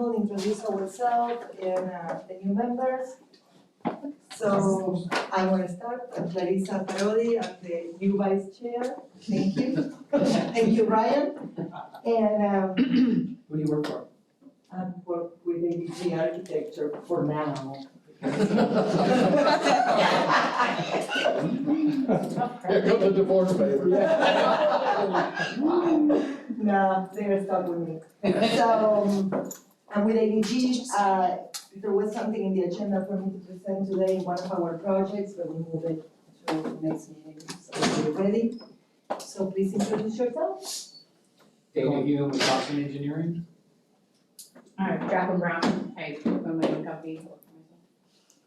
will introduce ourselves and the new members. So I'm going to start. I'm Clarissa Parodi. I'm the new vice chair. Thank you. Thank you, Ryan. And Who do you work for? I work with ABG Architecture for now. Here comes the divorce papers. No, they're stuck with me. So, I'm with ABG. There was something in the agenda for me to present today, one of our projects, but we move it to the next meeting, so we're ready. So please introduce yourself. Dana Hume with Boston Engineering. Alright, Jacqueline Brown, I own my own company.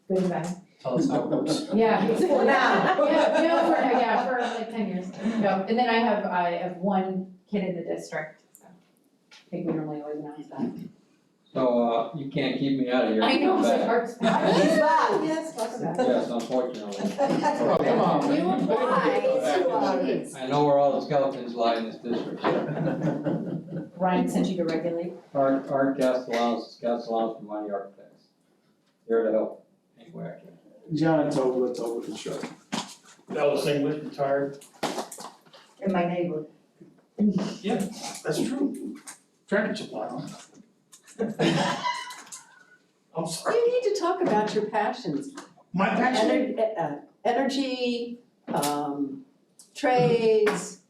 Good and bad. Tell us how it works. Yeah. For now. Yeah, for like 10 years. So, and then I have one kid in the district, so I think we normally always announce that. So, you can't keep me out of here. I know, it's like hard to He's back. Yes, talk about it. Yes, unfortunately. Oh, come on, man. You apply to meetings. I know where all the skeletons lie in this district. Ryan sent you to regulate. Art Castellanos from Money Architects. Here to help any way I can. John Tobler Construction. Ellis English, retired. And my neighbor. Yeah, that's true. Tractor supply, huh? I'm sorry. You need to talk about your passions. My passion, Energy, trades,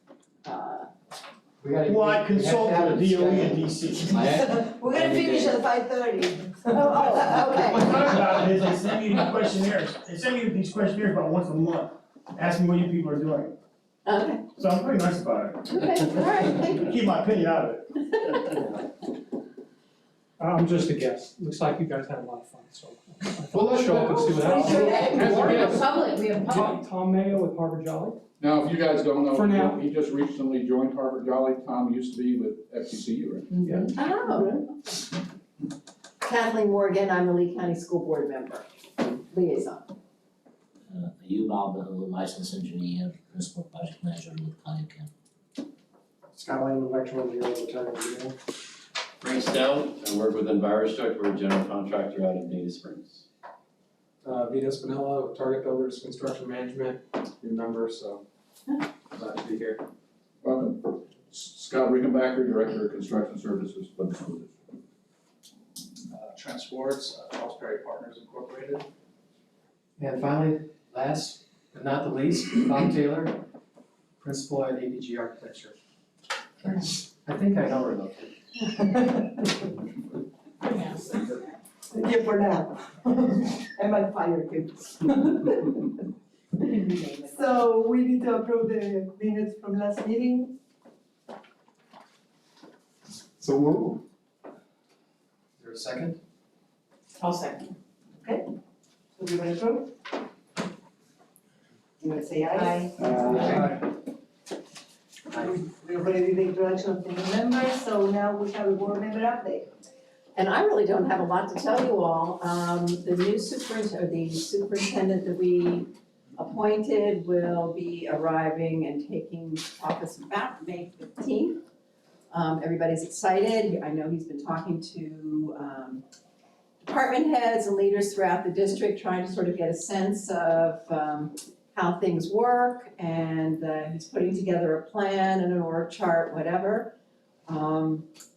well, I consult with the DOE and DC. We're gonna finish at 5:30. oh, What okay. I thought about it is they send you the questionnaires, they send you these questionnaires about once a month, asking what you people are doing. Okay, So I'm pretty nice about it. okay, all right, thank you. Keep my opinion out of it. I'm just a guest. Looks like you guys had a lot of fun, so I Well, thought I'd show up and see what What's your happens. name? We have public, we have public. Tom Mayo with Harvard Jolly. Now, if you guys don't For now. know, he just recently joined Harvard Jolly. Tom used to be with FCCU, right? Oh. Kathleen Morgan, I'm the Lee County School Board member, liaison. Ayub Albahu, licensed engineer, principal project manager with County Camp. Scott Lane, electrical engineer, retired engineer. Frank Stout, I work with Envirostruct, we're a general contractor out of Data Springs. Vito Spinella with Target Builders Construction Management, new member, so glad to be here. Welcome. Scott Rickenbacker, Director of Construction Services for the school district. Trent Swartz, Charles Perry Partners Incorporated. And finally, last but not the least, Bob Taylor, principal at ABG Architecture. I think I know her though. Yeah, for now. I might fire you. So we need to approve the minutes from last meeting. So move. Is there a second? I'll second. So we want to approve? You want to say aye? We already did the introduction of the new members, so now we have a board member update. And I really don't have a lot to tell you all. The new superintendent that we appointed will be arriving and taking office about May 15th. Everybody's excited. I know he's been talking to department heads and leaders throughout the district, trying to sort of get a sense of how things work, and he's putting together a plan and an org chart, whatever.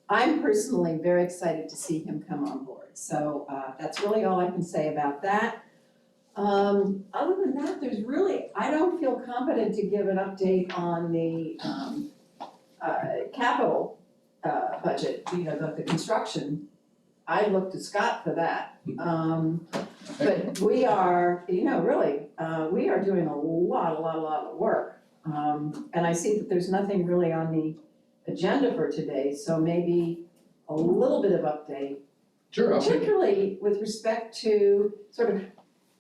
I'm personally very excited to see him come on board, so that's really all I can say about that. Other than that, there's really, I don't feel competent to give an update on the capital budget, you know, the construction. I look to Scott for that. But we are, you know, really, we are doing a lot of work. And I see that there's nothing really on the agenda for today, so maybe a little bit of update. Sure, I'll take it. Particularly with respect to sort of,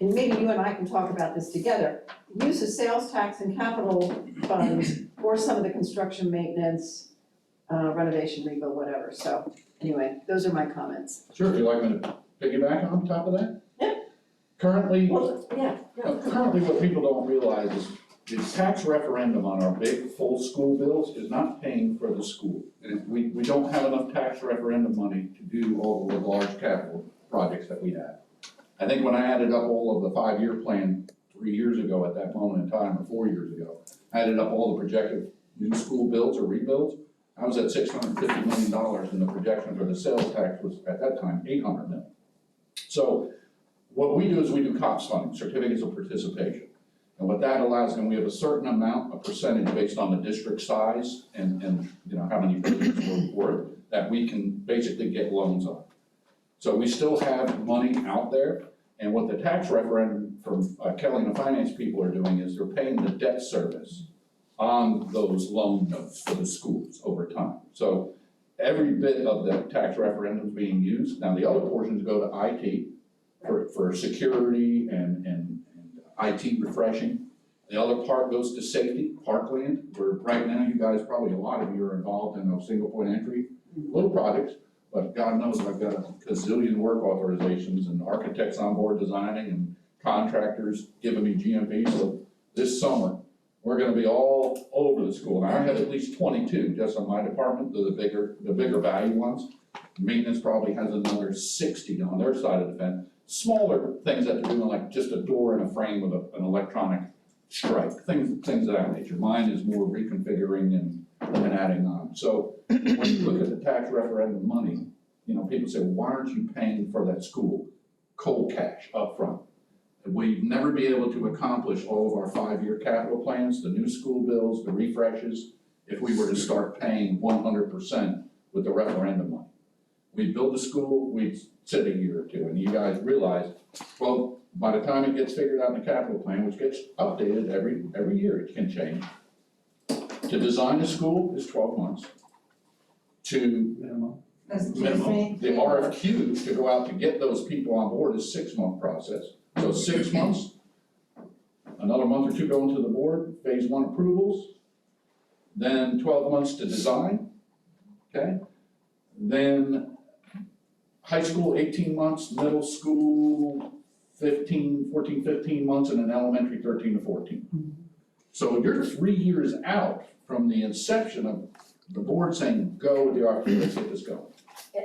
and maybe you and I can talk about this together, use of sales tax and capital funds for some of the construction maintenance, renovation, rebuild, whatever. So anyway, those are my comments. Sure, would you like me to piggyback on top of that? Yeah. Currently, Well, yeah, currently what people don't realize is the tax referendum on our big full school bills is not paying for the school. And we don't have enough tax referendum money to do all of the large capital projects that we have. I think when I added up all of the 5-year plan 3 years ago at that moment in time, or 4 years ago, added up all the projected new school builds or rebuilds, I was at $650 million, and the projection for the sales tax was, at that time, $800 million. So what we do is we do COPS funding, certificates of participation. And what that allows, and we have a certain amount, a percentage based on the district size and you know, how many buildings we're worth, that we can basically get loans on. So we still have money out there, and what the tax referendum from Kelly and the finance people are doing is they're paying the debt service on those loan notes for the schools over time. So every bit of the tax referendum is being used. Now the other portions go to IT for security and IT refreshing. The other part goes to safety, parkland, where right now you guys, probably a lot of you are involved in those single point entry little projects, but God knows I've got a gazillion work authorizations and architects on board designing and contractors giving me GMP. So this summer, we're gonna be all over the school. Now I have at least 22 just on my department, the bigger value ones. Maintenance probably has another 60 on their side of the fence. Smaller things that they're doing, like just a door and a frame with an electronic stripe, things of that nature. Mine is more reconfiguring and adding on. So when you look at the tax referendum money, you know, people say, well, why aren't you paying for that school cold cash up front? And we'd never be able to accomplish all of our 5-year capital plans, the new school bills, the refreshes, if we were to start paying 100% with the referendum money. We build a school, we'd sit a year or two, and you guys realize, well, by the time it gets figured out in the capital plan, which gets updated every year, it can change. To design a school is 12 months. To minimum, the RFQ to go out to get those people on board is 6-month process. So 6 months, another month or two going to the board, phase 1 approvals, then 12 months to design, okay? Then high school, 18 months, middle school, 15 months, and then elementary, 13 to 14. So you're 3 years out from the inception of the board saying, go with the RFP, let's get this going.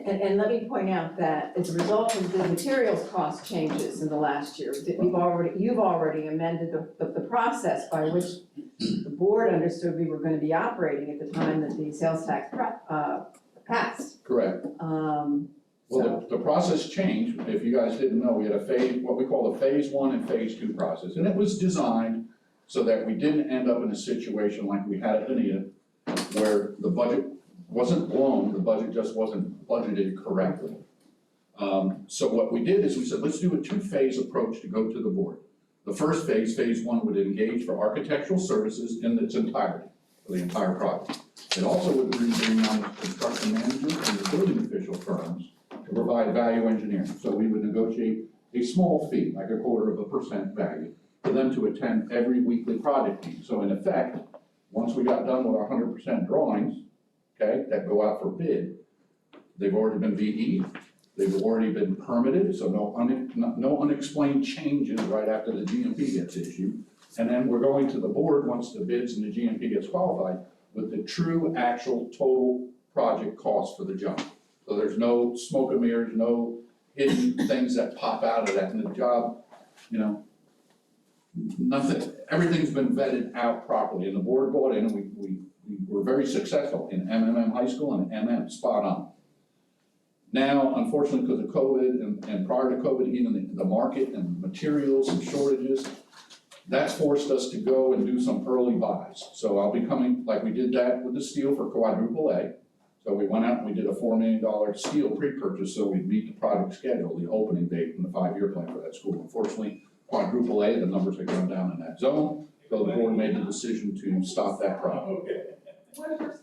And let me point out that as a result of the materials cost changes in the last year, you've already amended the process by which the board understood we were going to be operating at the time that the sales tax passed. Correct. Well, the process changed. If you guys didn't know, we had what we call a phase 1 and phase 2 process, and it was designed so that we didn't end up in a situation like we had at Benita, where the budget wasn't blown, the budget just wasn't budgeted correctly. So what we did is we said, let's do a 2-phase approach to go to the board. The first phase, phase 1, would engage for architectural services in its entirety, for the entire project. It also would bring on the construction management and the building official firms to provide value engineering. So we would negotiate a small fee, like 0.25% value, for them to attend every weekly project meeting. So in effect, once we got done with our 100% drawings, okay, that go out for bid, they've already been VE'd, they've already been permitted, so no unexplained changes right after the GMP gets issued. And then we're going to the board once the bids and the GMP gets qualified with the true actual total project cost for the job. So there's no smoke and mirrors, no hidden things that pop out of that, and the job, you know, nothing, everything's been vetted out properly, and the board bought in, and we were very successful in MMM high school and MM, spot on. Now, unfortunately, because of COVID and prior to COVID, even the market and materials and shortages, that's forced us to go and do some early buys. So I'll be coming, like we did that with the steel for quadruple A. So we went out and we did a $4 million steel pre-purchase so we'd meet the project schedule, the opening date in the 5-year plan for that school. Unfortunately, quadruple A, the numbers have gone down in that zone, so the board made the decision to stop that project.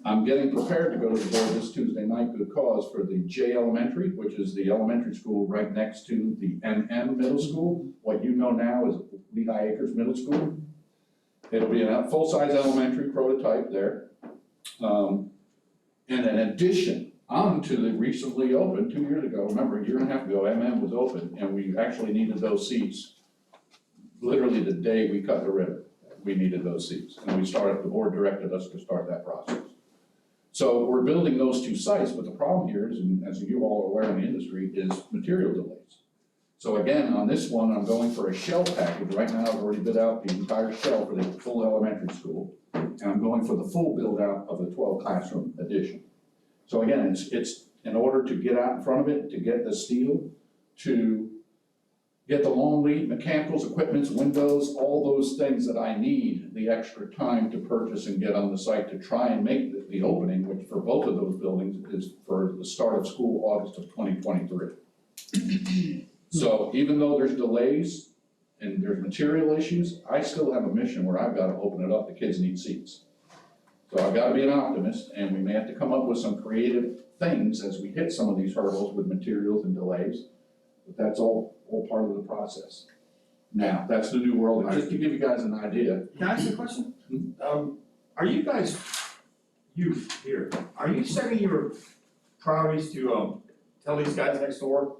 I'm getting prepared to go to the board this Tuesday night because for the J Elementary, which is the elementary school right next to the MM Middle School, what you know now is Lehigh Acres Middle School. It'll be a full-size elementary prototype there. And in addition, onto the recently opened 2 years ago, remember a year and a half ago, MM was open and we actually needed those seats literally the day we cut the ribbon. we needed those seats. And the board directed us to start that process. So we're building those two sites, but the problem here is, and as you all are aware in the industry, is material delays. So again, on this one, I'm going for a shell package. Right now, I've already bid out the entire shell for the full elementary school. And I'm going for the full build out of the 12 classroom addition. So again, it's in order to get out in front of it, to get the steel, to get the long lead mechanicals, equipments, windows, all those things that I need the extra time to purchase and get on the site to try and make the opening, which for both of those buildings is for the start of school, August of 2023. So even though there's delays and there's material issues, I still have a mission where I've got to open it up. The kids need seats. So I've got to be an optimist, and we may have to come up with some creative things as we hit some of these hurdles with materials and delays. But that's all part of the process. Now, that's the new world. And just to give you guys an idea. Can I ask you a question? Are you guys, youth here, are you setting your priorities to, tell these guys next door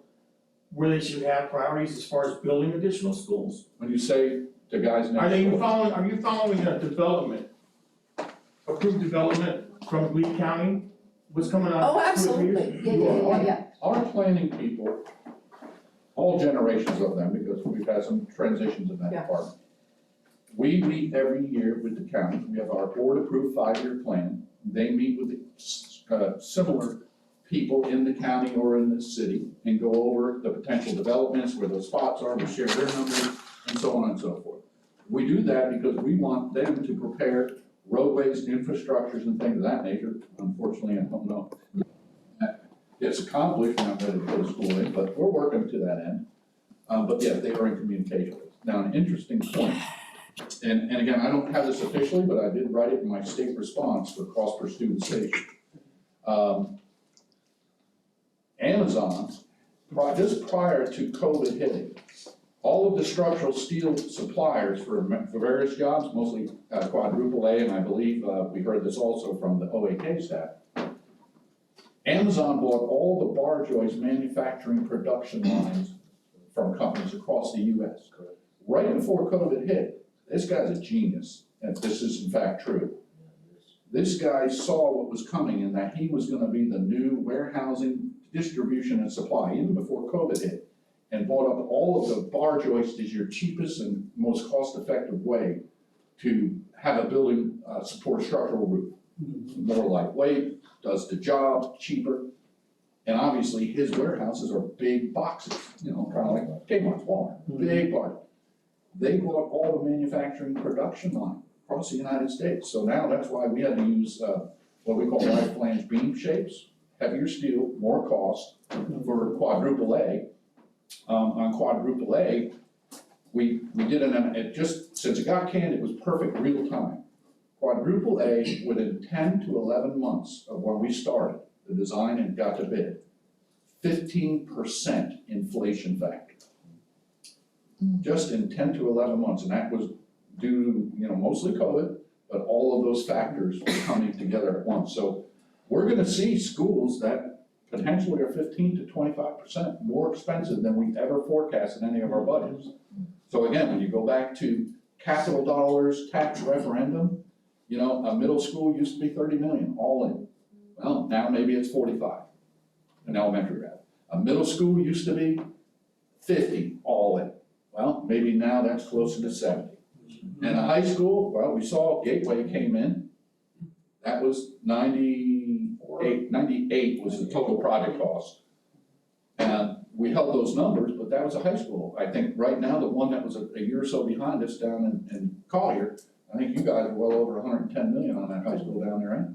where they should have priorities as far as building additional schools? When you say to guys next Are you door, following a development, approved development from Lee County? What's coming out? Oh, absolutely, yeah. our planning people, all generations of them, because we've had some transitions in that Yeah. department. We meet every year with the county. We have our board-approved 5-year plan. They meet with the similar people in the county or in the city and go over the potential developments, where those spots are, we share their numbers, and so on and so forth. We do that because we want them to prepare roadways, infrastructures, and things of that nature. Unfortunately, I don't know. It's accomplished, we're not ready to put a school in, but we're working to that end. But yeah, they are in communication with us. Now, an interesting point, and again, I don't have this officially, but I did write it in my state response for cost per student station. Amazon, just prior to COVID hitting, all of the structural steel suppliers for various jobs, mostly quadruple A, and I believe we heard this also from the OAK staff. Amazon bought all the bar joist manufacturing production lines from companies across the US. Right before COVID hit, this guy's a genius, and this is in fact true. This guy saw what was coming and that he was gonna be the new warehousing, distribution, and supply, even before COVID hit, and bought up all of the bar joist as your cheapest and most cost-effective way to have a building support structural roof. More lightweight, does the job cheaper, and obviously his warehouses are big boxes, kind of like Kmart's, Walmart, big box. They bought all the manufacturing production line across the United States, so now that's why we had to use what we call wide flange beam shapes, heavier steel, more cost for quadruple A. On quadruple A, we did it just, since it got canned, it was perfect real time. Quadruple A, within 10 to 11 months of when we started the design and got to bid, 15% inflation factor. Just in 10 to 11 months, and that was due to, mostly COVID, but all of those factors were coming together at once. So we're gonna see schools that potentially are 15 to 25% more expensive than we ever forecast in any of our budgets. So again, when you go back to capital dollars, tax referendum, a middle school used to be 30 million, all in. Well, now maybe it's 45, an elementary grade. A middle school used to be 50, all in. Well, maybe now that's closer to 70. And a high school, well, we saw Gateway came in. That was 98 was the total project cost. And we held those numbers, but that was a high school. I think right now, the one that was a year or so behind us down in Collier, I think you guys are well over 110 million on that high school down there, right?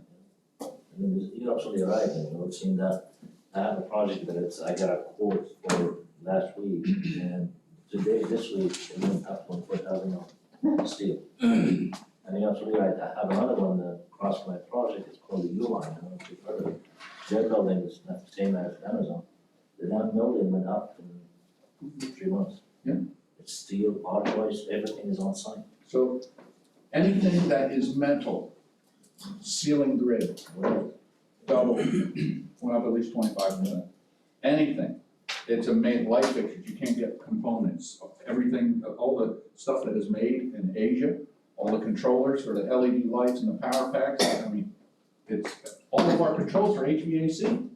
You're absolutely right, it seemed that I have a project that I got a quote for last week, and today, this week, it went up to 4,000 on steel. And you're absolutely right, I have another one across my project, it's called the U-Line, I don't know if you've heard of it. Their building is not the same as Amazon, the building went up in 3 months. Yeah. It's steel, auto joist, everything is on site. So anything that is metal, ceiling grid, double, went up at least 25%. Anything, it's a made light fixtures, you can't get components. Everything, all the stuff that is made in Asia, all the controllers for the LED lights and the power packs, I mean, it's, all of our controls are HVAC.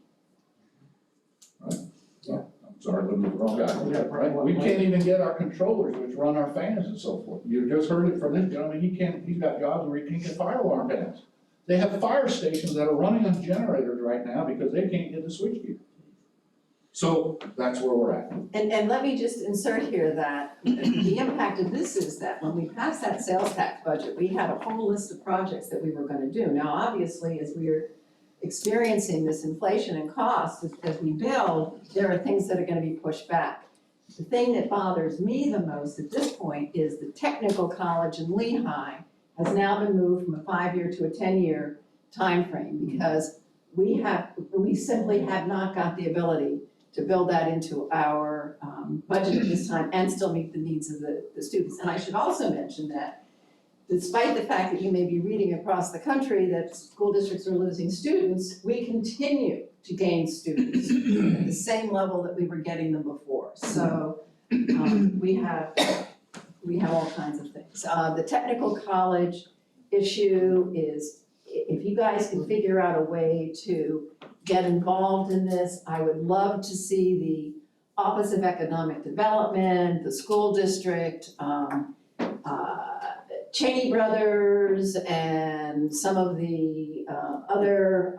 Right? So, I'm sorry, I'm the wrong guy, right? We can't even get our controllers, which run our fans and so forth. You just heard it from this gentleman, he's got jobs where he can't get fire alarm fans. They have fire stations that are running on generators right now because they can't get the switchgear. So that's where we're at. And let me just insert here that the impact of this is that when we passed that sales tax budget, we had a whole list of projects that we were gonna do. Now, obviously, as we're experiencing this inflation and costs as we build, there are things that are gonna be pushed back. The thing that bothers me the most at this point is the technical college in Lehigh has now been moved from a 5-year to a 10-year timeframe because we simply have not got the ability to build that into our budget at this time and still meet the needs of the students. And I should also mention that despite the fact that you may be reading across the country that school districts are losing students, we continue to gain students at the same level that we were getting them before. So we have all kinds of things. The technical college issue is, if you guys can figure out a way to get involved in this, I would love to see the Office of Economic Development, the school district, Cheney Brothers, and some of the other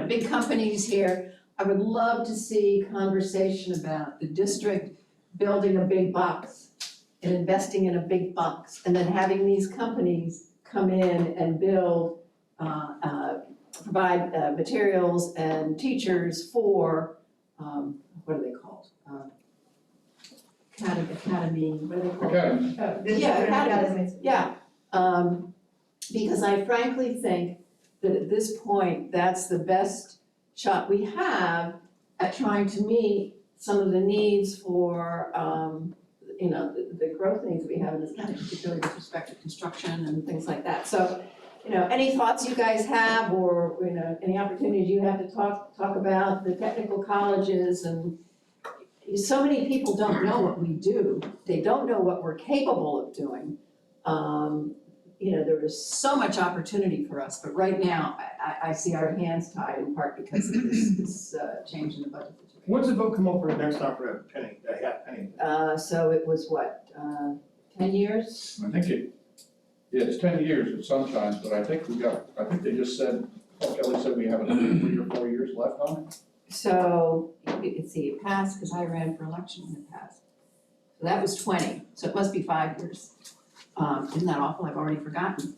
big companies here. I would love to see conversation about the district building a big box and investing in a big box, and then having these companies come in and build, provide materials and teachers for, what are they called? Academy, what are they called? Okay. Yeah, academies, yeah. Because I frankly think that at this point, that's the best shot we have at trying to meet some of the needs for, the growth needs we have in this county, particularly with respect to construction and things like that. So, any thoughts you guys have, or, any opportunities you have to talk about the technical colleges, and so many people don't know what we do. They don't know what we're capable of doing. There is so much opportunity for us, but right now, I see our hands tied in part because of this change in the budget situation. When's the vote come up for the next time for that penny, that half penny? So it was what, 10 years? I think it's 10 years at sometimes, but I think they just said, Kelly said we have another 3 or 4 years left on it. So, let's see, it passed, because I ran for election when it passed. So that was 20, so it must be 5 years. Isn't that awful? I've already forgotten.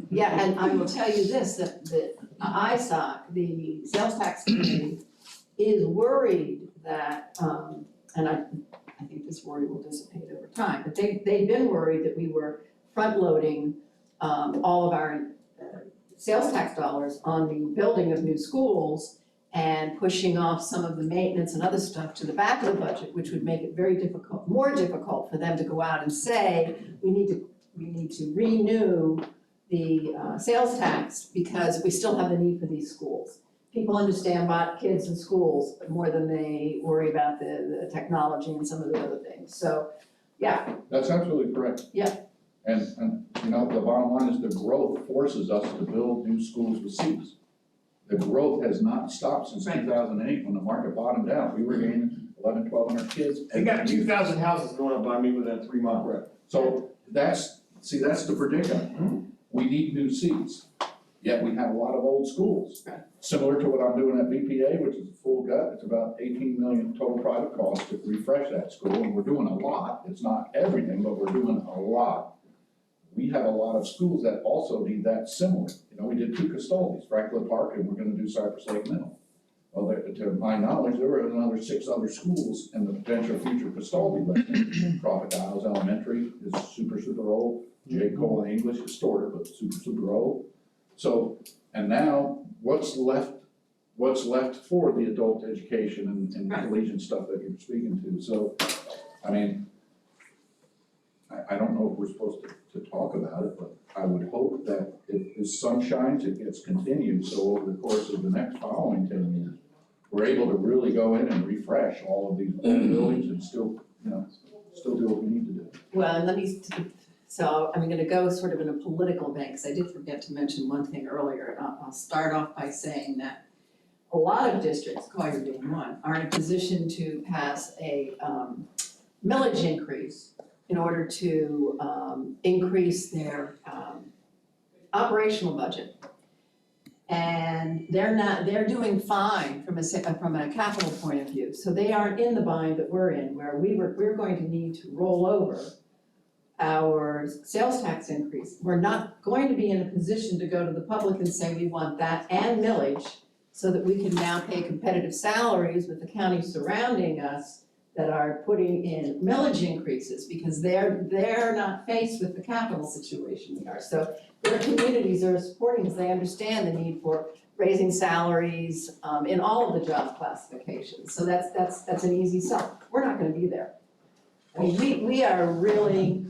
Yeah, and I will tell you this, that the ISOC, the Sales Tax Committee, is worried that, and I think this worry will dissipate over time, but they've been worried that we were front-loading all of our sales tax dollars on the building of new schools and pushing off some of the maintenance and other stuff to the back of the budget, which would make it more difficult for them to go out and say, we need to renew the sales tax because we still have the need for these schools. People understand about kids in schools more than they worry about the technology and some of the other things. So, yeah. That's absolutely correct. Yeah. And the bottom line is the growth forces us to build new schools with seats. The growth has not stopped since 2008 when the market bottomed out. We were gaining 1,100 kids. They got 2,000 houses going up by me within 3 months. Right. So that's the predicament. We need new seats, yet we have a lot of old schools. Similar to what I'm doing at BPA, which is a full gut. It's about 18 million total project cost to refresh that school, and we're doing a lot. It's not everything, but we're doing a lot. We have a lot of schools that also need that similar. We did 2 Castoli's, Franklin Park, and we're gonna do Cypress Lake Middle. Well, to my knowledge, there were another 6 other schools in the potential future Castoli listing. Crocodiles Elementary is super old. J. Cole English is shorter, but super old. So, and now what's left for the adult education and collegiate stuff that you're speaking to? So, I mean, I don't know if we're supposed to talk about it, but I would hope that if the sun shines, it gets continued. So over the course of the next following 10 years, we're able to really go in and refresh all of these old buildings and still, still do what we need to do. Well, and so I'm gonna go sort of in a political vein, because I did forget to mention one thing earlier. And I'll start off by saying that a lot of districts, Collier being one, are in a position to pass a millage increase in order to increase their operational budget. And they're doing fine from a capital point of view. So they aren't in the bind that we're in, where we're going to need to roll over our sales tax increase. We're not going to be in a position to go to the public and say we want that and millage so that we can now pay competitive salaries with the counties surrounding us that are putting in millage increases because they're not faced with the capital situation we are. So their communities are supporting us, they understand the need for raising salaries in all of the job classifications. So that's an easy sell. We're not gonna be there. I mean, we are really,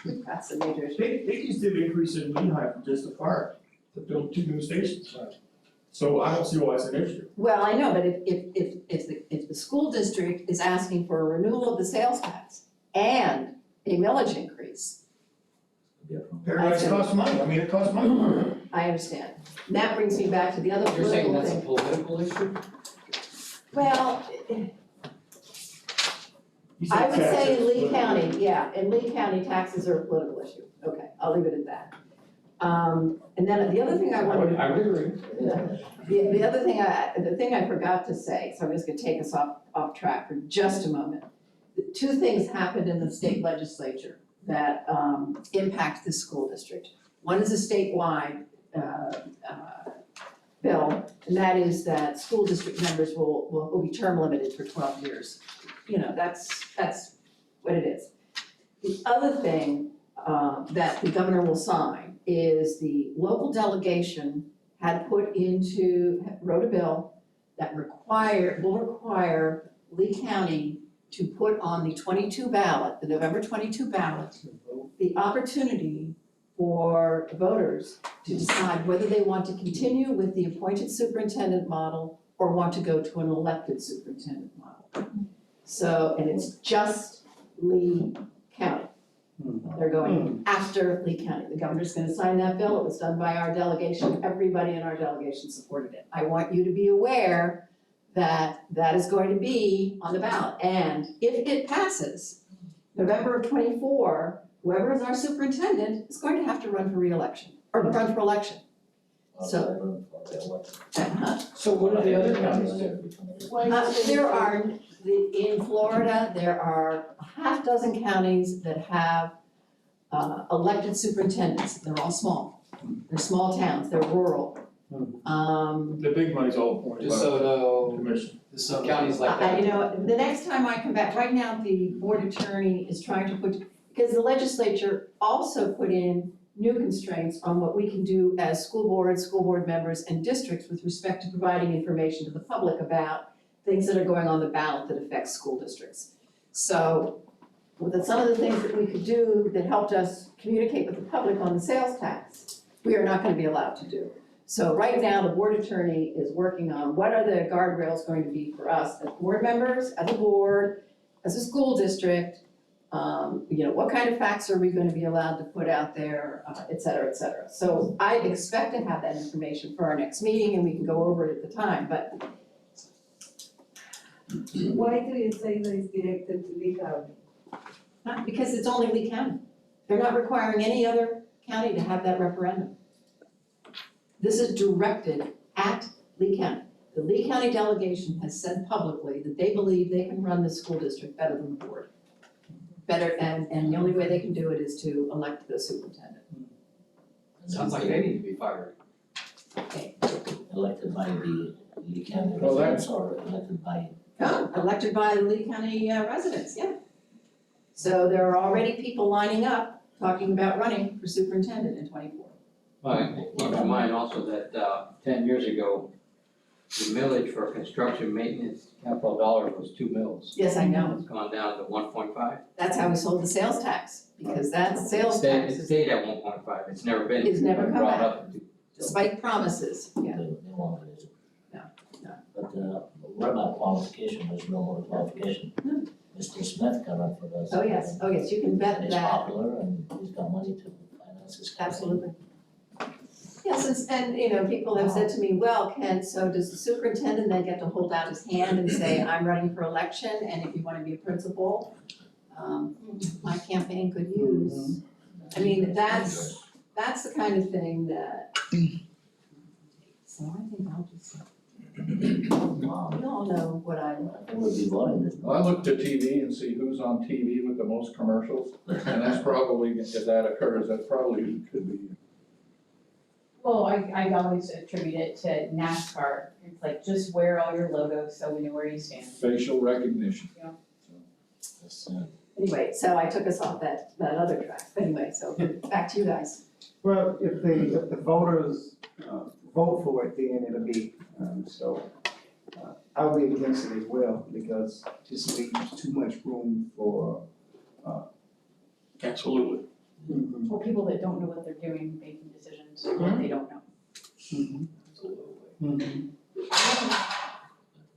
we've got some major issues. They just did an increase in Lehigh from just the park to build 2 new stations. So I don't see why it's an issue. Well, I know, but if the school district is asking for a renewal of the sales tax and a millage increase, Paradise costs money, I mean, it costs money. I understand. And that brings me back to the other You're saying political that's a thing. political issue? Well, You said I would say in Lee taxes, County, yeah, in Lee County, taxes are a political issue. Okay, I'll leave it at that. And then the other thing I wanted. I would agree. The thing I forgot to say, so I'm just gonna take us off track for just a moment. Two things happened in the state legislature that impact the school district. One is a statewide bill, and that is that school district members will be term limited for 12 years. You know, that's what it is. The other thing that the governor will sign is the local delegation wrote a bill that will require Lee County to put on the 22 ballot, the November 22 ballot, the opportunity for voters to decide whether they want to continue with the appointed superintendent model or want to go to an elected superintendent model. So, and it's just Lee County. They're going after Lee County. The governor's gonna sign that bill. It was done by our delegation. Everybody in our delegation supported it. I want you to be aware that that is going to be on the ballot. And if it passes, November of '24, whoever is our superintendent is going to have to run for re-election, or run for election. So what are the other counties doing? In Florida, there are a half dozen counties that have elected superintendents. They're all small. They're small towns, they're rural. The big money's all appointed by the DeSoto, commission. counties like that. You know, the next time I come back, right now, the board attorney is trying to because the legislature also put in new constraints on what we can do as school board members, and districts with respect to providing information to the public about things that are going on the ballot that affect school districts. So, with some of the things that we could do that helped us communicate with the public on the sales tax, we are not gonna be allowed to do. So right now, the board attorney is working on what are the guardrails going to be for us as board members, as a board, as a school district, what kind of facts are we gonna be allowed to put out there, et cetera, et cetera. So I expect to have that information for our next meeting and we can go over it at the time, but Why do you say that it's directed to Lee County? not because it's only Lee County. They're not requiring any other county to have that referendum. This is directed at Lee County. The Lee County delegation has said publicly that they believe they can run the school district better than the board. Better, and the only way they can do it is to elect the superintendent. Sounds like they need to be fired. Elected by the Lee County Well, residents or elected by? Elected by the Lee County residents, yeah. So there are already people lining up, talking about running for superintendent in '24. Keep in mind also that 10 years ago, the millage for construction maintenance capital dollars was 2 mils. Yes, I know. It's gone down to 1.5. That's how we sold the sales tax, because that sales tax It is stayed at 1.5, it's never been. It's never come brought back. up to. despite promises, yeah. They won't raise it. No, no. But what about qualification? There's no more qualification. Mr. Smith can run for the. Oh, yes, you can bet And he's that, popular and he's got money to finance his campaign. absolutely. Yes, and, you know, people have said to me, well, so does the superintendent then get to hold out his hand and say, I'm running for election, and if you wanna be a principal, my campaign could use. I mean, that's the kind of thing that. So I think I'll just, Wow, we all know what I think we'll be voting this. I look to TV and see who's on TV with the most commercials, and that's probably, if that occurs, that probably could be. Well, I always attribute it to NASCAR. It's like, just wear all your logos so we know where you stand. Facial recognition. Anyway, so I took us off that other track, but anyway, so back to you guys. Well, if the voters vote for it, then it'll be, I'll be against it as well, because this leaves too much room for. Absolutely. Or people that don't know what they're doing, making decisions, what they don't know.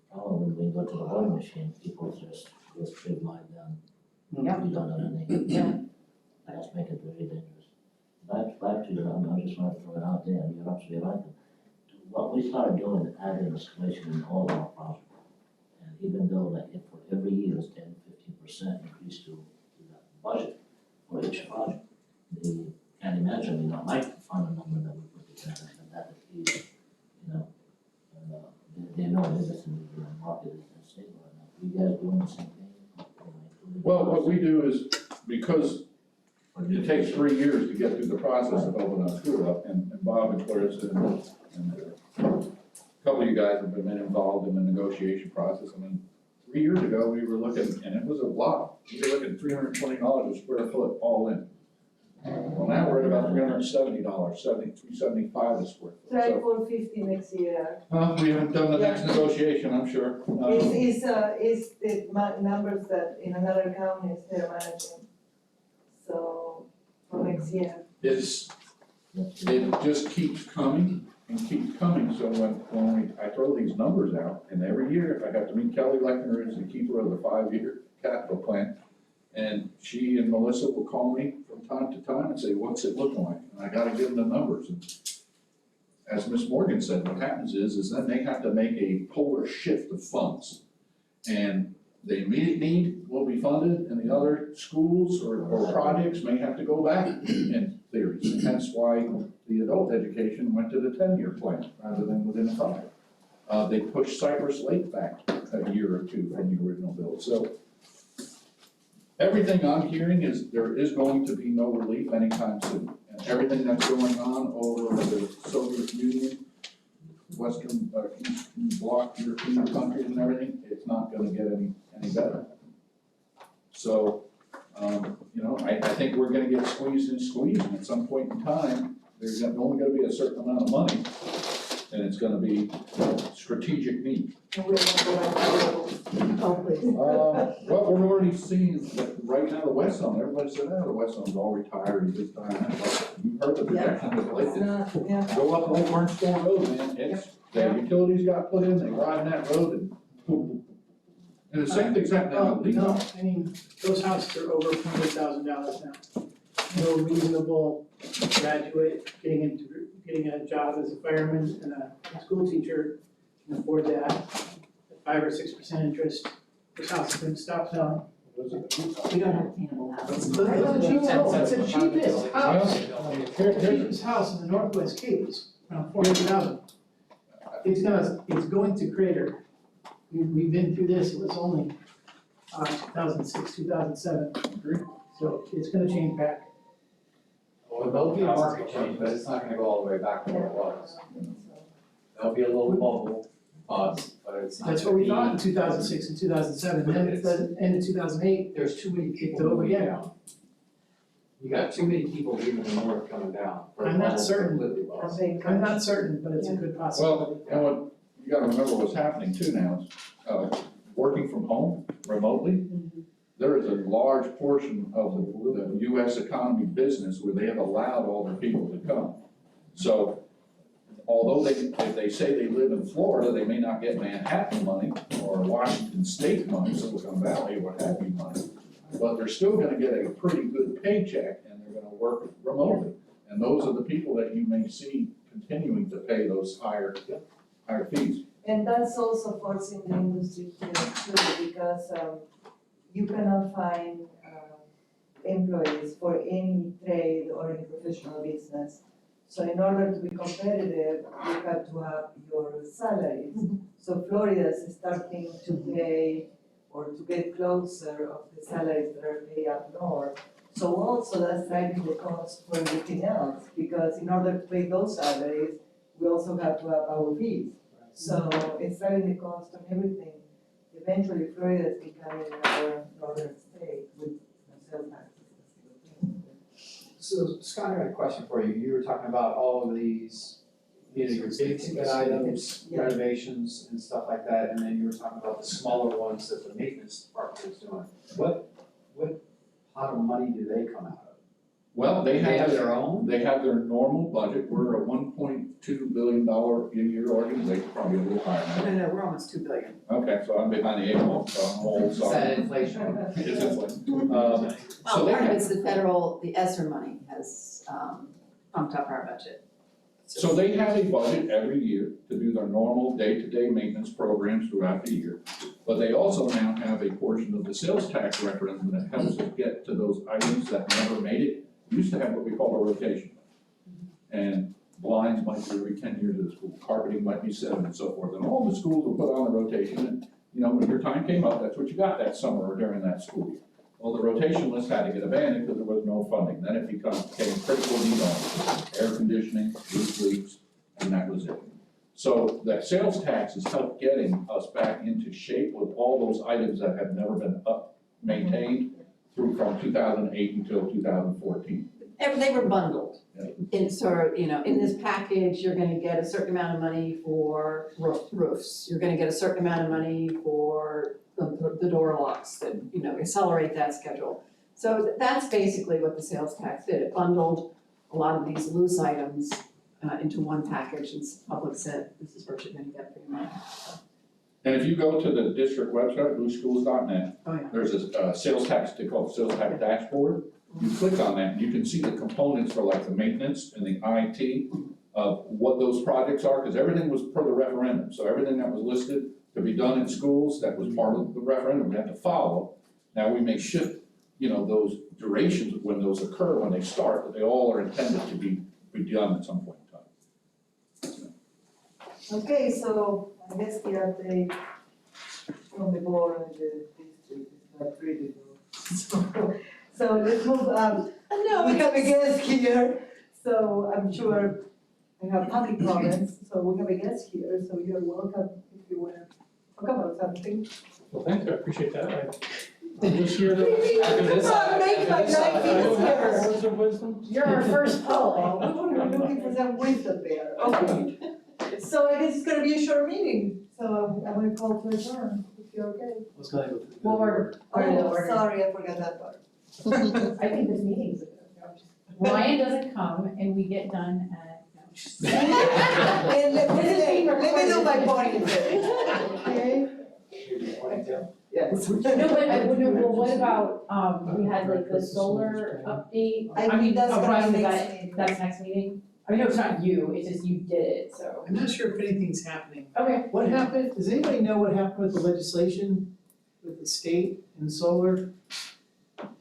Probably when we go to the voting machine, people just go straight line down. Yep. We don't know anything. Yeah. That's make it very dangerous. Back to you, I just want to throw it out there, you're absolutely right. What we started doing, adding escalation in all our projects. And even though like if for every year is 10-15% increase to the budget for each project, they can't imagine, you know, I might find a number that we put together, and that is, you know, they know everything in the market is unstable right now. You guys doing the same thing? Well, what we do is, because it takes 3 years to get through the process of opening a school up, and Bob and Clarissa and a couple of you guys have been involved in the negotiation process. I mean, 3 years ago, we were looking, and it was a lot, we were looking at $320 a square foot all in. Well, now we're at about $370, $375 a square foot. Try So, 450 next year. we haven't done the next negotiation, I'm sure. Is the numbers that in another counties they're managing. So for next year. It just keeps coming and keeps coming, so when I throw these numbers out, and every year, I have to meet Kelly Lechner, is the keeper of the 5-year capital plan, and she and Melissa will call me from time to time and say, what's it looking like? And I gotta give them the numbers, and as Ms. Morgan said, what happens is then they have to make a polar shift of funds. And the immediate need will be funded, and the other schools or projects may have to go back in theories. And that's why the adult education went to the 10-year plan rather than within 5. They pushed Cypress Lake back a year or two from the original bill. So everything I'm hearing is there is going to be no relief anytime soon. And everything that's going on over the Soviet Union, Western, Eastern Bloc, European countries and everything, it's not gonna get any better. So, you know, I think we're gonna get squeezed, and at some point in time, there's only gonna be a certain amount of money, and it's gonna be strategic need. And we're gonna go back to Oh, please. What we're already seeing is that right now, the West Zone, everybody said, the West Zone's all retired, this time, you heard the projection of it's not, yeah. go up Old Orange Store Road, man, it's, the utilities got put in, they ride that road and boom, boom. And the same thing's happening out in No, Lee. I mean, those houses are over $100,000 now. No reasonable graduate getting a job as a fireman and a school teacher can afford that. At 5 or 6% interest, this house is gonna stop selling. We don't have attainable houses. It's the cheapest house, Here- the cheapest house in the Northwest Cape is around $400,000. It's going to crater. We've been through this, it was only 2006, 2007. So it's gonna change back. Well, there'll be a market change, but it's not gonna go all the way back to where it was. There'll be a little bubble, but it's not. That's what we thought in 2006 and 2007, then at the end of 2008, There's too many kicked people over moving again. down. You got too many people leaving the north coming down. I'm not certain. Completely lost. I'm not certain, but it's a good possibility. Well, and what, you gotta remember what's happening too now is, working from home remotely, there is a large portion of the US economy business where they have allowed all their people to come. So, although if they say they live in Florida, they may not get Manhattan money or or Washington State money, Silicon Valley, what have you money. But they're still gonna get a pretty good paycheck and they're gonna work remotely. And those are the people that you may see continuing to pay those higher fees. And that's also forcing the industry here too, because you cannot find employees for any trade or any professional business. So in order to be competitive, you have to have your salaries. So Florida is starting to pay or to get closer of the salaries that are paid up north. So also that's driving the cost for everything else, because in order to pay those salaries, we also have to have our fees. So it's driving the cost on everything. Eventually Florida is becoming our northern state with sales taxes. So Scott, I got a question for you. You were talking about all of these, you know, your big ticket items, Yeah. renovations and stuff like that, and then you were talking about the smaller ones that the maintenance department is doing. What pot of money do they come out of? Well, They have their own? They have their normal budget. We're a $1.2 billion a year organization, probably a little higher now. No, we're almost 2 billion. Okay, so I'm behind the eight ball, so I'm old, Is sorry. that inflation? It is inflation. So Well, they part of have, it's the federal, the ESSER money has pumped up our budget. so they have a budget every year to do their normal day-to-day maintenance programs throughout the year. But they also now have a portion of the sales tax referendum that helps us get to those items that never made it. We used to have what we call a rotation. And blinds might be every 10 years of the school, carpeting might be 7 and so forth. And all the schools will put on the rotation and, you know, when your time came up, that's what you got that summer or during that school year. Well, the rotation list had to get abandoned because there was no funding. Then it became critical need on air conditioning, roof leaks, and that was it. So that sales tax has helped getting us back into shape with all those items that have never been maintained through from 2008 until 2014. They were bundled. Yeah. In sort of, you know, in this package, you're gonna get a certain amount of money for roofs. You're gonna get a certain amount of money for the door locks that, you know, accelerate that schedule. So that's basically what the sales tax did. It bundled a lot of these loose items into one package, and the public said, this is what you're gonna get for your money. And if you go to the district website, blueschools.net, Oh, yeah. there's a sales tax, they call it sales tax dashboard. You click on that, and you can see the components for like the maintenance and the IT of what those projects are, because everything was per the referendum. So everything that was listed to be done in schools, that was part of the referendum, we have to follow. Now, we may shift, you know, those durations of when those occur, when they start, but they all are intended to be done at some point in time. Okay, so I guess the update from the board and the district is not really good. So let's move on. No, We have a guest here, so I'm sure I have public comments, so we have a guest here, so you're welcome if you wanna talk about something. Well, thank you, I appreciate that. I'm just here to, after this, Come on, make my life easier. words of wisdom. You're our first poll. Oh, we were looking for some wisdom there, okay. So I guess it's gonna be a short meeting, so I'm gonna call to adjourn, if you're okay. Let's go ahead with the. Well, we're- Oh, sorry, I forgot that part. I think this meeting's a good, Ryan doesn't come and we get done at, no. And let me do my point, okay? Yes. No, but I wouldn't, well, what about, we had like the solar update? I mean, that's gonna Ryan, be is next that- meeting. That's next meeting? I mean, no, it's not you, it's just you did it, so. I'm not sure if anything's happening. Okay. What happened, does anybody know what happened with the legislation with the state and solar?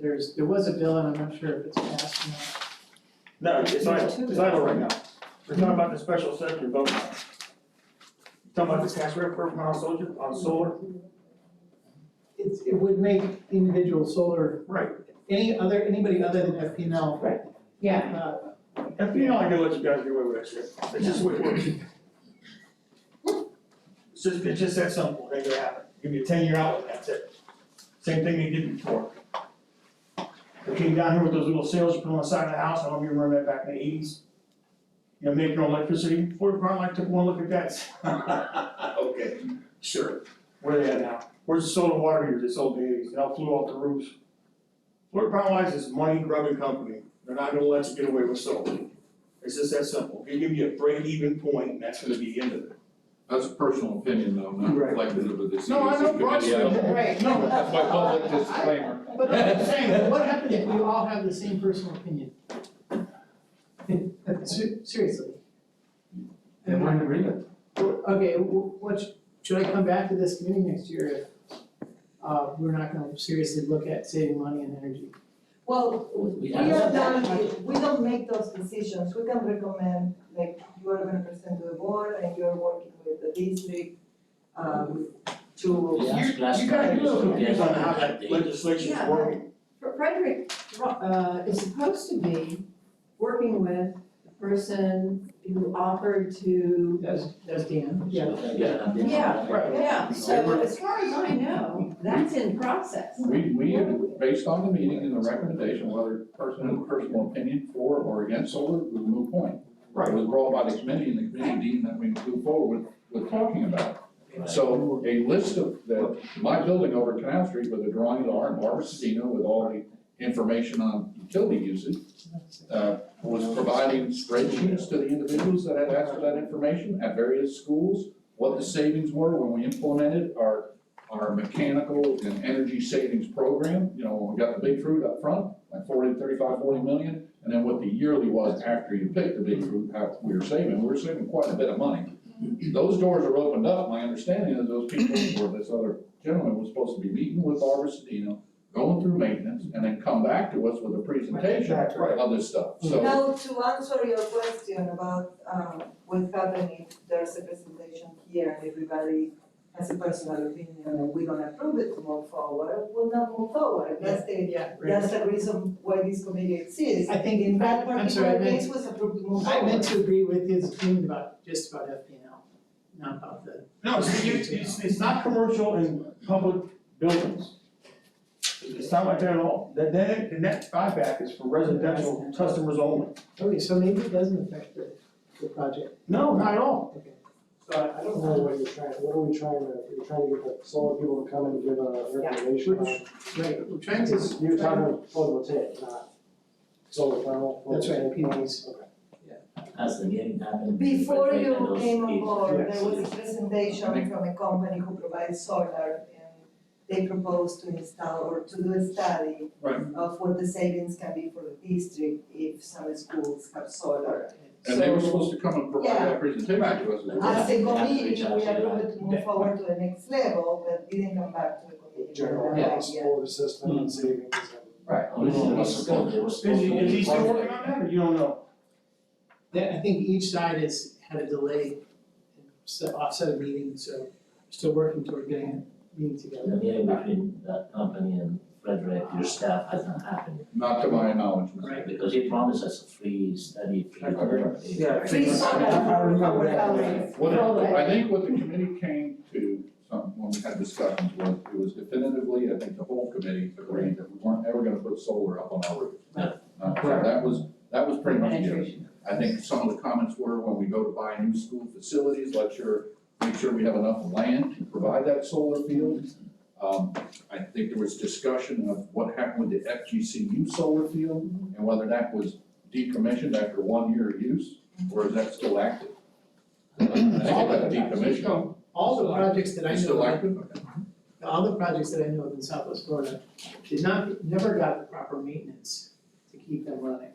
There was a bill and I'm not sure if it's passed or not. No, it's idle right now. We're talking about the special assessment vote now. Talking about the tax rate for on solar? It would make individual solar, Right. anybody other than FPNL. Right. Yeah. FPL, I can let you guys get away with that shit. It's just the way it works. It's just that simple, it ain't gonna happen. Give you a 10-year outlook, that's it. Same thing they did before. They came down here with those little sails you put on the side of the house, I don't know if you remember that back in the 80s. You know, making our electricity, Ford Brown like took one look at that. Okay, sure. Where are they at now? Where's the solar water heaters they sold in the 80s? They all flew off the roofs. Ford Brown Lights is a money grubbing company. They're not gonna let you get away with solar. It's just that simple. They give you a break-even point, and that's gonna be the end of it. That's a personal opinion though, not Right. reflective of the CAC No, I know, committee. Brian. Right. No, That's my public disclaimer. But I'm saying, what happens if we all have the same personal opinion? Seriously. And we're in agreement. Okay, should I come back to this committee next year if, we're not gonna seriously look at saving money and energy? Well, We we have- are not, we don't make those decisions, we can recommend, like, you are gonna present to the board and you're working with the district, to. We asked last You gotta time, do those so reviews on how yes, that they- legislation's Yeah. working. Frederick, is supposed to be working with the person who offered to, That's Dan, yeah. Yeah. Yeah, Right. yeah, so as far as I know, that's in process. We, based on the meeting and the recommendation, whether person has a personal opinion for or against solar, was a moot point. It was brought by the committee and the committee deemed that we move forward with talking about it. So a list of my building over Canal Street with a drawing of the art and Barbara Cedino with all the information on utility usage, was providing spreadsheets to the individuals that had asked for that information at various schools, what the savings were when we implemented our mechanical and energy savings program. You know, when we got the big fruit up front, like 40 million, and then what the yearly was after you picked the big fruit, how we were saving. We were saving quite a bit of money. Those doors are opened up. My understanding is those people, or this other gentleman was supposed to be meeting with Barbara Cedino, going through maintenance, and then come back to us with a presentation of this stuff, so. Now, to answer your question about, what happens if there's a presentation here and everybody has a personal opinion and we don't approve it to move forward, we'll not move forward. That's the reason why this committee exists. I think In that I'm sorry, I particular meant- case was approved to move I forward. meant to agree with his opinion about, just about FPL, not about the. No, see, it's not commercial and public buildings. It's not like that at all. The net buyback is for residential customers only. Okay, so maybe it doesn't affect the project. No, not at all. Okay. So I don't know what are we trying to, you're trying to get the solar people to come and give a recommendation on? Right, we're trying to. You're talking about photovoltaic, not solar thermal? That's right, photovoltaic. PVs. Okay. As the meeting happened. Before Frederick and you those came on people. board, Yes. there was a presentation from a company who provides solar, and they proposed to install or to do a study Right. of what the savings can be for the district if some schools have solar. And they were So, supposed to come and provide that presentation to us as well. as a Yeah, committee, reach out we to you. approved to move forward to the next level, but didn't come back to the committee. General Yeah. gas, solar system and savings and. Right. Originally, it was supposed, it was supposed to be. Is he still working on that, or you don't know? I think each side has had a delay, offset a meeting, so we're still working toward getting a meeting The together. meeting between that company and Frederick, your staff, has not happened. Not to my knowledge. Right. Because he promised us a free study, free whatever. Yeah. Free solar for our houses. I think what the committee came to, when we had discussions, was it was definitively, I think the whole committee agreed that we weren't ever gonna put solar up on our roof. So that was pretty much it. I think some of the comments were when we go to buy new school facilities, make sure we have enough land to provide that solar field. I think there was discussion of what happened with the FGCU solar field and whether that was decommissioned after 1 year of use, or is that still active? I think it got decommissioned. All the projects that I It's know still of, active? Okay. all the projects that I know of in Southwest Florida never got the proper maintenance to keep them running.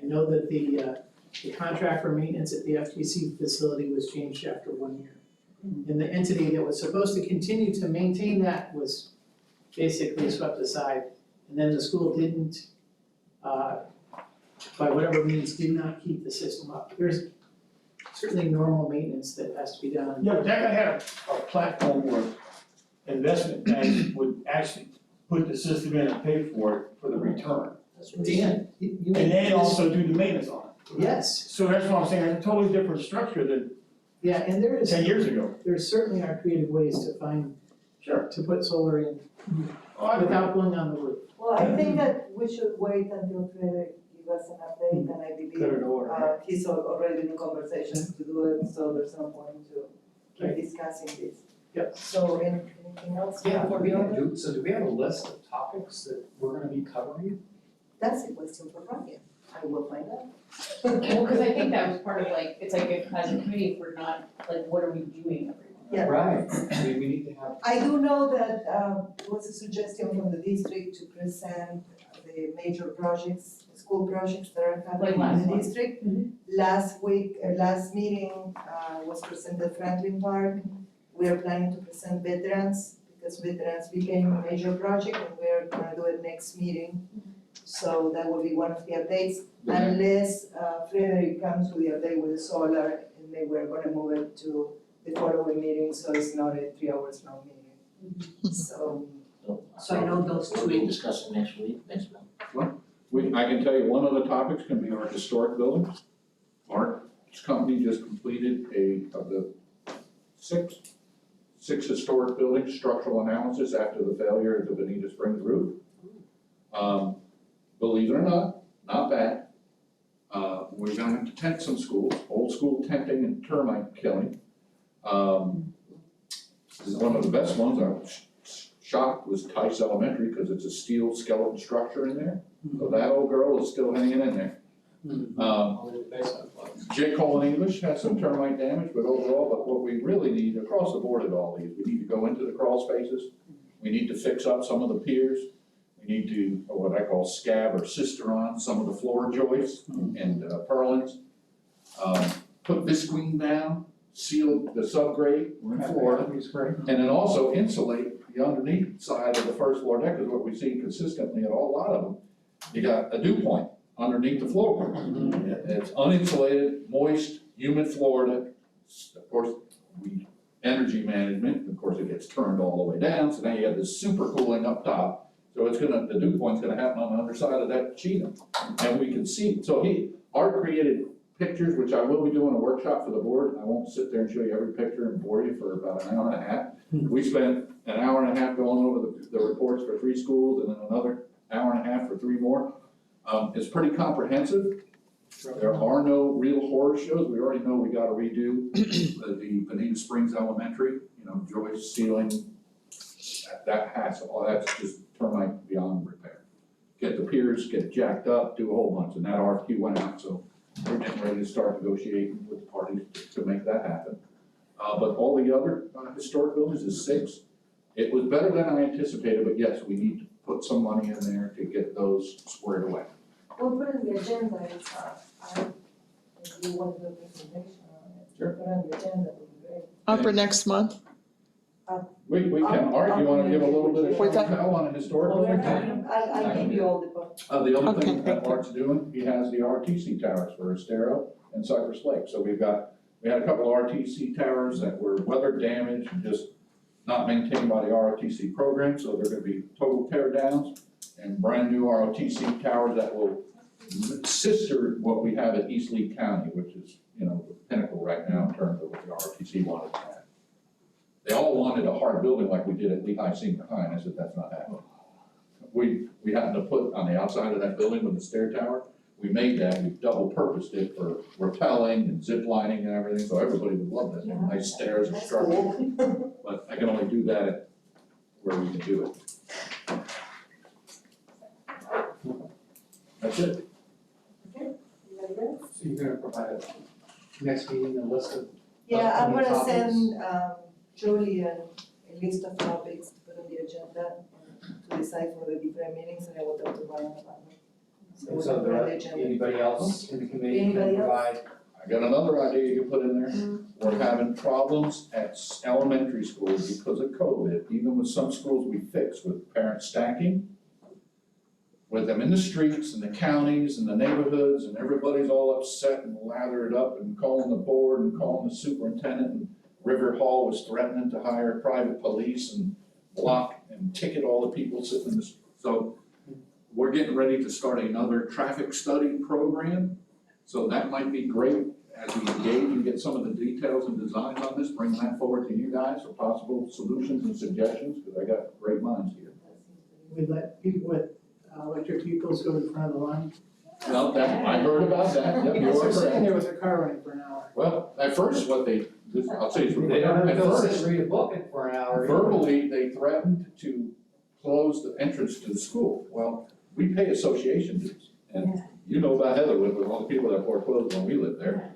I know that the contract for maintenance at the FTC facility was changed after 1 year. And the entity that was supposed to continue to maintain that was basically swept aside. And then the school didn't, by whatever means, did not keep the system up. There's certainly normal maintenance that has to be done. Yeah, but that guy had a platform where investment banks would actually put the system in and pay for it for the return. That's what he said. Dan, you And then also do the maintenance on it. Yes, So that's what I'm saying, it's a totally different structure than yeah, and there is. 10 years ago. There certainly are creative ways to find, Sure. to put solar in Oh, I agree. without going on the roof. Well, I think that we should wait until Frederick give us an update, and I believe, he's already in conversations to do it, so there's no point to keep discussing this. Yep. So, anything else? Do we have a list of topics that we're gonna be covering? That's a question for Brian. I will find out. Well, cause I think that was part of like, it's like if as a committee, if we're not, like, what are we doing every month? Yeah. Right, I mean, we need to have, I do know that there was a suggestion from the district to present the major projects, school projects that are happening Like last in the month. district. Last week, last meeting was presented Franklin Park. We are planning to present veterans, because veterans became a major project, and we're gonna do it next meeting. So that will be one of the updates, unless Frederick comes with the update with the solar, and then we're gonna move it to the following meeting, so it's not a 3 hours long meeting. So I know those We'll be two. discussing next week, next month. I can tell you one of the topics can be our historic buildings. Our company just completed of the six historic buildings structural analysis after the failure of the Bonita Springs roof. Believe it or not bad. We're gonna have to tent some schools, old school tenting and termite killing. This is one of the best ones. I was shocked was Tice Elementary, because it's a steel skeleton structure in there. So that old girl is still hanging in there. Only the basement floods. J. Cole English has some termite damage, but overall, but what we really need across the board at all these, we need to go into the crawl spaces. We need to fix up some of the piers. We need to, what I call scab or sister on some of the floor joists and purlins. Put visqueen down, seal the subgrade, we're in Florida. And then also insulate the underneath side of the first floor deck, because what we see consistently at a lot of them, you got a dew point underneath the floor. It's uninsulated, moist, humid Florida. Of course, energy management, of course, it gets turned all the way down, so now you have this super cooling up top. So the dew point's gonna happen on the underside of that sheet, and we can see. So Art created pictures, which I will be doing a workshop for the board. I won't sit there and show you every picture and bore you for about an hour and a half. We spent an hour and a half going over the reports for 3 schools, and then another hour and a half for 3 more. It's pretty comprehensive. There are no real horror shows. We already know we gotta redo the Bonita Springs Elementary, joist ceiling. That's just termite beyond repair. Get the piers, get it jacked up, do a whole bunch, and that RFQ went out, so we're getting ready to start negotiating with the parties to make that happen. But all the other historic buildings is 6. It was better than I anticipated, but yes, we need to put some money in there to get those squared away. We'll put in the agenda, if you want to do a presentation on it. Sure. Put on the agenda, that would be great. For next month? We can, Art, you wanna give a little bit of What's that? detail on a historic Well, we're building? talking, I'll give you all the books. The other thing Okay, that Art's doing, he has the RTC towers for Estero and Cypress Lake. So we had a couple of RTC towers that were weather damaged and just not maintained by the ROTC program, so they're gonna be total tear downs and brand new ROTC towers that will sister what we have at East Lee County, which is, the pinnacle right now in terms of what the ROTC wanted to have. They all wanted a hard building like we did at Lehigh Senior High, and I said, that's not happening. We happened to put on the outside of that building with the stair tower, we made that, we double purposed it for rappelling and zip lining and everything, so everybody would love that, nice stairs and structure. But I can only do that at where we can do it. That's it. Anybody else? So you're gonna provide next meeting a list of. Yeah, I'm gonna topics? send Julian a list of topics to put on the agenda and to decide for the different meetings, and I will talk to Ryan about it. So we'll so put it on the agenda. anybody else in the committee can Anybody else? provide, I got another idea you can put in there. We're having problems at elementary schools because of COVID, even with some schools we fixed with parent stacking. With them in the streets and the counties and the neighborhoods, and everybody's all upset and lathered up and calling the board and calling the superintendent. And River Hall was threatening to hire private police and block and ticket all the people sitting in the, so we're getting ready to start another traffic study program. So that might be great as we engage and get some of the details and designs on this, bring that forward to you guys for possible solutions and suggestions, because I got great minds here. We let people with electric vehicles go to the front of the line. Well, I heard about that, yep, you Because are they're sitting correct. there with their car running for an hour. Well, at first, I'll say it's, they don't have to at go sit first, and read a book for an hour. verbally, they threatened to close the entrance to the school. Well, we pay association dues, and you know about Heatherwood with all the people that foreclosed when we lived there.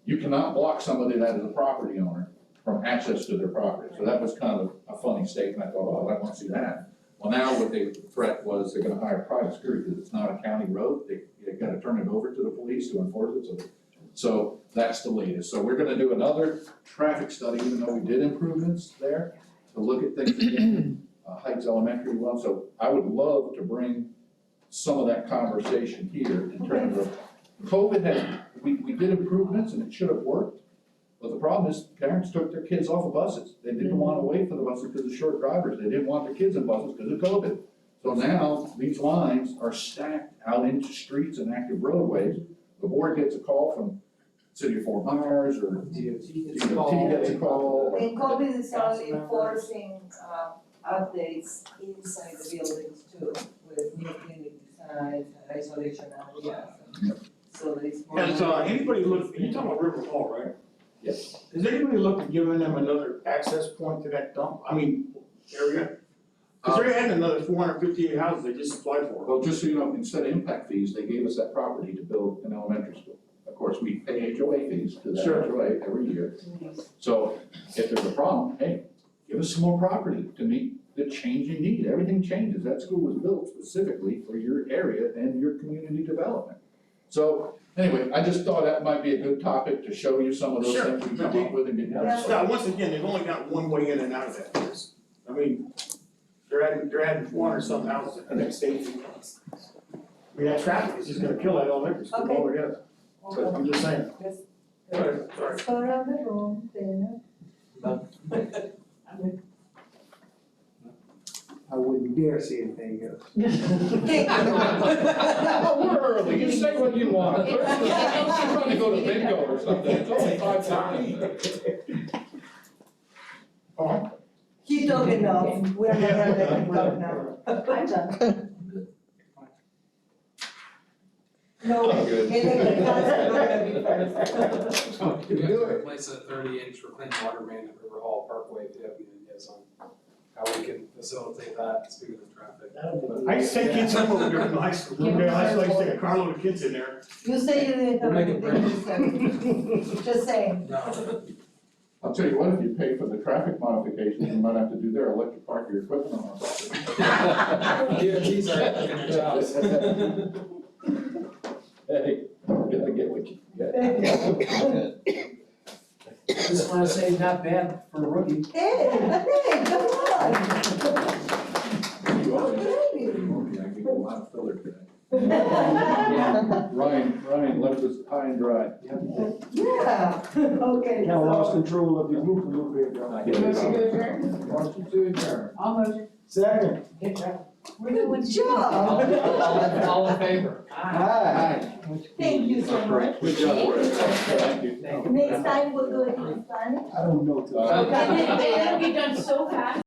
You cannot block somebody that is a property owner from access to their property. So that was kind of a funny statement. I thought, oh, I want to see that. Well, now what the threat was, they're gonna hire private security because it's not a county road. They gotta turn it over to the police to enforce it. So that's the latest. So we're gonna do another traffic study, even though we did improvements there, to look at things again. Heights Elementary one. So I would love to bring some of that conversation here in terms of COVID we did improvements and it should have worked. But the problem is parents took their kids off of buses. They didn't want to wait for the buses because of short drivers. They didn't want their kids in buses because of COVID. So now these lines are stacked out into streets and active roadways. The board gets a call from City of Fort Myers or DOT gets a call. And COVID is only forcing updates inside the buildings too, with new clinic designs and isolation areas. So there's more. Has anybody looked, you talking about River Hall, right? Yes. Has anybody looked at giving them another access point to that dump, area? Cause they're adding another 458 houses they just applied for. Well, just so you know, instead of impact fees, they gave us that property to build an elementary school. Of course, we pay HOA fees to that Sure. HOA every year. So if there's a problem, hey, give us some more property to meet the changing need. Everything changes. That school was built specifically for your area and your community development. So anyway, I just thought that might be a good topic to show you some of those Sure. things we come up with and get done. Now, once again, they've only got one way in and out of that place. I mean, they're adding 400 something houses at the next stage. I mean, that traffic is just gonna kill that elementary school Okay. altogether. But I'm just saying. Yes. Sorry. Let's go around the room, then. I wouldn't dare say anything else. We're early. You say what you want. You're trying to go to bingo or something. It's only 5:30. Oh, Keep talking now, we're not gonna let him talk now. I'm done. No, I'm good. electric cars are gonna be first. So we have to replace a 30-inch reclaimed water main at River Hall Parkway, if you have any ideas on how we can facilitate that, speaking of traffic. I used to take kids home over there from high school. One day I used to take a carload of kids in there. You say you didn't We'll have make it anything, just saying. No, I'll tell you what, if you pay for the traffic modifications, you might have to do their electric park your equipment on our property. DOTs are doing their jobs. Hey, you gotta get what you get. Just wanna say, not bad for a rookie. Hey, come on. You are. Okay. I give you a lot of filler today. Yeah, Ryan left us high and dry. okay. Kind of lost control of your roof a little bit, though. Motion to adjourn? Motion to adjourn. All motion. Second. Good job. All in favor? Aye. Thank you so much. Good job, Rick. Thank you. Next time we'll do it in Spanish. I don't know. Uh, And it'll be done so fast.